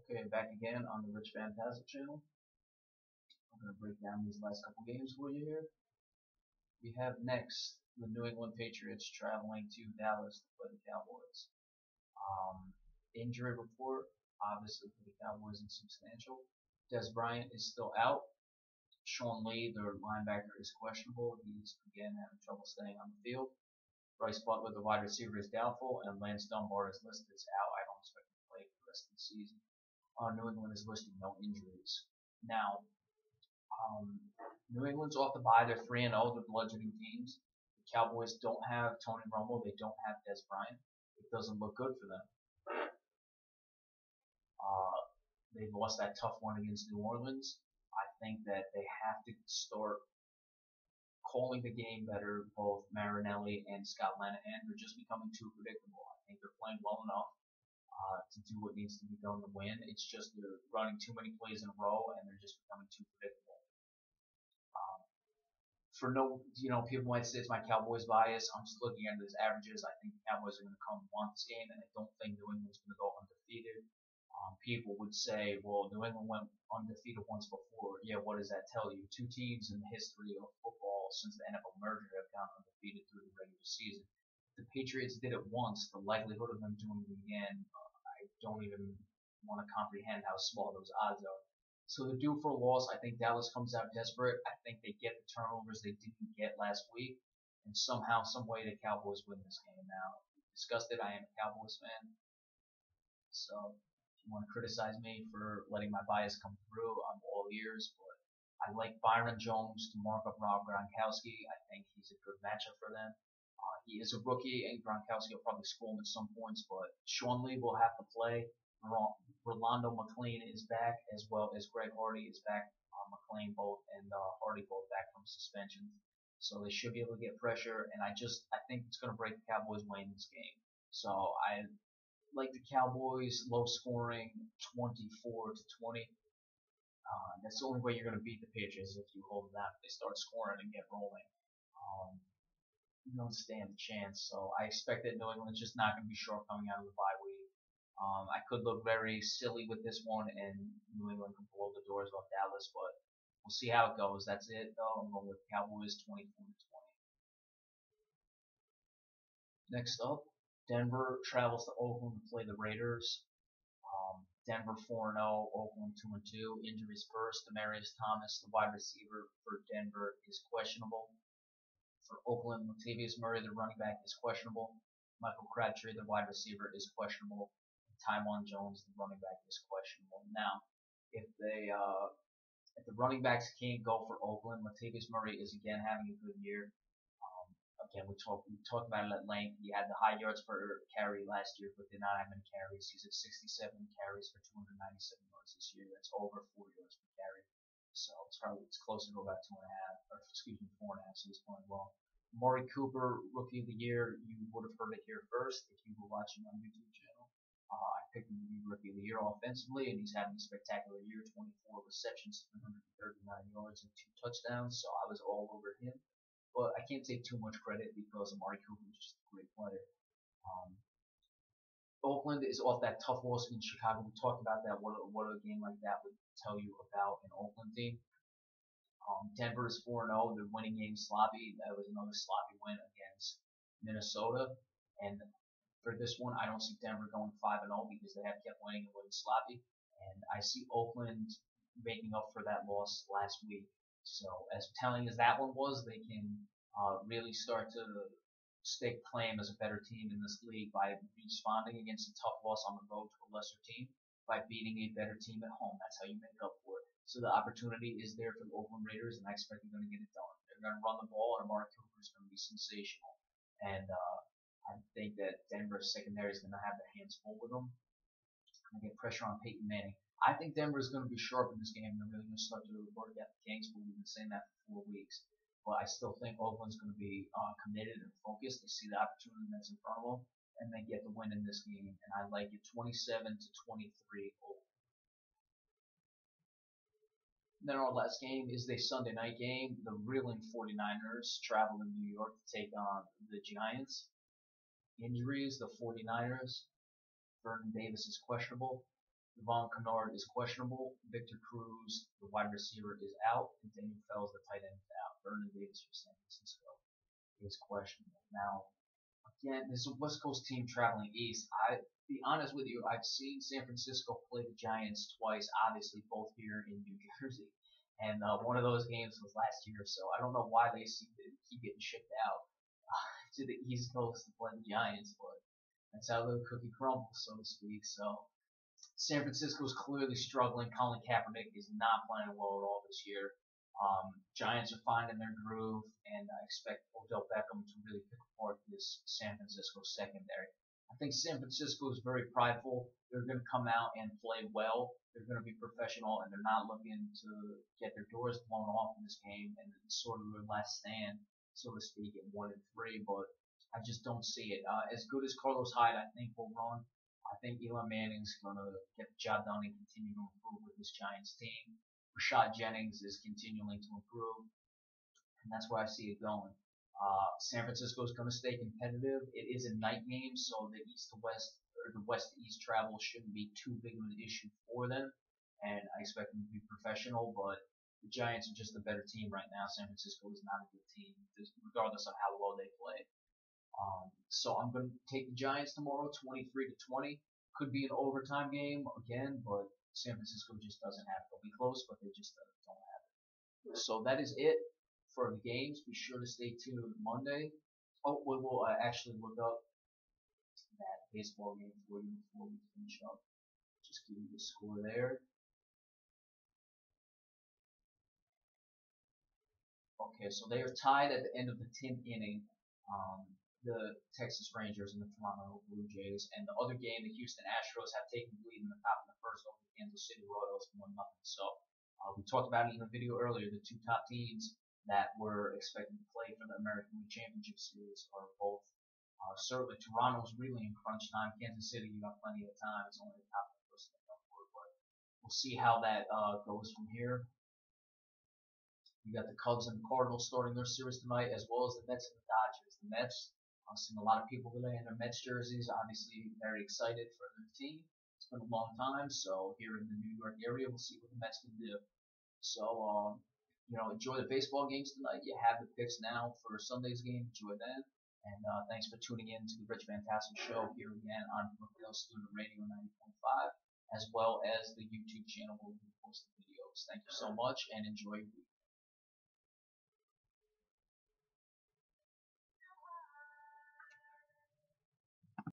Okay, back again on the Rich Fantastic channel. I'm going to break down these last couple games for you here. We have next the New England Patriots traveling to Dallas to play the Cowboys. Injury report, obviously for the Cowboys, insubstantial. Des Bryant is still out. Sean Lee, their linebacker, is questionable. He's again having trouble staying on the field. Bryce Butler, the wide receiver, is doubtful, and Lance Dunbar is listed as out. I don't expect him to play for the rest of the season. New England is listing no injuries. Now, New England's off the bye. They're 3-0. They're bludgeoning teams. The Cowboys don't have Tony Romo. They don't have Des Bryant. It doesn't look good for them. They lost that tough one against New Orleans. I think that they have to start calling the game better. Both Marinelli and Scott Linehan, they're just becoming too predictable. I think they're playing well enough to do what needs to be done to win. It's just they're running too many plays in a row and they're just becoming too predictable. People might say it's my Cowboys bias. I'm just looking at these averages. I think the Cowboys are going to come and want this game, and I don't think New England's going to go undefeated. People would say, well, New England went undefeated once before. Yeah, what does that tell you? Two teams in the history of football since the NFL merger have gone undefeated through the regular season. If the Patriots did it once, the likelihood of them doing it again, I don't even want to comprehend how small those odds are. So they're due for a loss. I think Dallas comes out desperate. I think they get the turnovers they didn't get last week, and somehow, some way, the Cowboys win this game. Now, discussed it. I am a Cowboys fan, so you want to criticize me for letting my bias come through, I'm all ears, but I like Byron Jones to mark up Rob Gronkowski. I think he's a good matchup for them. He is a rookie, and Gronkowski will probably score him at some points, but Sean Lee will have to play. Rolando McClain is back, as well as Greg Hardy is back. McClain both and Hardy both back from suspension, so they should be able to get pressure, and I think it's going to break the Cowboys' way in this game. So I like the Cowboys, low scoring, 24-20. That's the only way you're going to beat the Patriots, if you hold them out. If they start scoring and get rolling, you don't stand a chance. So I expect that New England's just not going to be sharp coming out of the bye week. I could look very silly with this one, and New England can blow the doors off Dallas, but we'll see how it goes. That's it, though. I'm going with Cowboys 24-20. Next up, Denver travels to Oakland to play the Raiders. Denver 4-0, Oakland 2-2. Injuries first. Demaryius Thomas, the wide receiver for Denver, is questionable. For Oakland, Latavius Murray, the running back, is questionable. Michael Crabtree, the wide receiver, is questionable. Taiwan Jones, the running back, is questionable. Now, if the running backs can't go for Oakland, Latavius Murray is again having a good year. Again, we talked about it at length. He had the high yards per carry last year, but did not have many carries. He's at 67 carries for 297 yards this year. That's over 4 yards per carry. So it's closer to about 4.5. So he's playing well. Amari Cooper, Rookie of the Year. You would have heard it here first if you were watching on YouTube channel. I picked him to be Rookie of the Year offensively, and he's having a spectacular year. 24 receptions, 339 yards, and 2 touchdowns. So I was all over him. But I can't take too much credit because Amari Cooper is just a great player. Oakland is off that tough loss in Chicago. We talked about that. What a game like that would tell you about an Oakland team. Denver is 4-0. They're winning games sloppy. That was another sloppy win against Minnesota. And for this one, I don't see Denver going 5-0 because they have kept winning and winning sloppy. And I see Oakland making up for that loss last week. So as telling as that one was, they can really start to stake claim as a better team in this league by responding against a tough loss on the road to a lesser team by beating a better team at home. That's how you make up for it. So the opportunity is there for the Oakland Raiders, and I expect they're going to get it done. They're going to run the ball, and Amari Cooper is going to be sensational. And I think that Denver's secondary is going to have their hands full with them. Going to get pressure on Peyton Manning. I think Denver is going to be sharp in this game. They're really going to start to work at the Kings, but we've been saying that for 4 weeks. But I still think Oakland's going to be committed and focused. They see the opportunity that's in front of them, and they get the win in this game. And I like it 27-23 Oakland. Then our last game is the Sunday night game. The reeling 49ers travel to New York to take on the Giants. Injuries, the 49ers. Vernon Davis is questionable. Devon Kennard is questionable. Victor Cruz, the wide receiver, is out. And Daniel Fells, the tight end, is out. Vernon Davis for San Francisco is questionable. Now, again, this is a West Coast team traveling east. I be honest with you, I've seen San Francisco play the Giants twice, obviously both here in New Jersey, and one of those games was last year. So I don't know why they seem to keep getting shipped out to the East Coast to play the Giants, but that's how the cookie crumbles, so to speak. So San Francisco's clearly struggling. Colin Kaepernick is not playing well at all this year. Giants are finding their groove, and I expect Odell Beckham to really pick apart this San Francisco secondary. I think San Francisco is very prideful. They're going to come out and play well. They're going to be professional, and they're not looking to get their doors blown off in this game and sort of their last stand, so to speak, at 1-3. But I just don't see it. As good as Carlos Hyde, I think, will run. I think Eli Manning's going to get the job done and continue to improve with this Giants team. Rashad Jennings is continuing to improve, and that's where I see it going. San Francisco is going to stay competitive. It is a night game, so the east to west or the west to east travel shouldn't be too big of an issue for them, and I expect them to be professional. But the Giants are just a better team right now. San Francisco is not a good team, regardless of how well they play. So I'm going to take the Giants tomorrow, 23-20. Could be an overtime game again, but San Francisco just doesn't have it. They'll be close, but they just don't have it. So that is it for the games. Be sure to stay tuned Monday. Oh, we will actually look up that baseball game for you before we finish up. Just give you the score there. Okay, so they are tied at the end of the 10th inning. The Texas Rangers and the Toronto Blue Jays, and the other game, the Houston Astros have taken the lead in the top of the first over the Kansas City Royals 1-0. So we talked about it in the video earlier. The two top teams that were expected to play for the American League Championship Series are both certainly Toronto's really in crunch time. Kansas City, you got plenty of time. It's only the top of the first inning, but we'll see how that goes from here. You got the Cubs and the Cardinals starting their series tonight, as well as the Mets and the Dodgers. The Mets, I've seen a lot of people today in their Mets jerseys, obviously very excited for their team. It's been a long time, so here in the New York area, we'll see what the Mets can do. So, enjoy the baseball games tonight. You have the picks now for Sunday's game. Enjoy them. And thanks for tuning in to the Rich Fantastic Show here again on Brookdale Student Radio 90.5, as well as the YouTube channel where we post the videos. Thank you so much, and enjoy your week.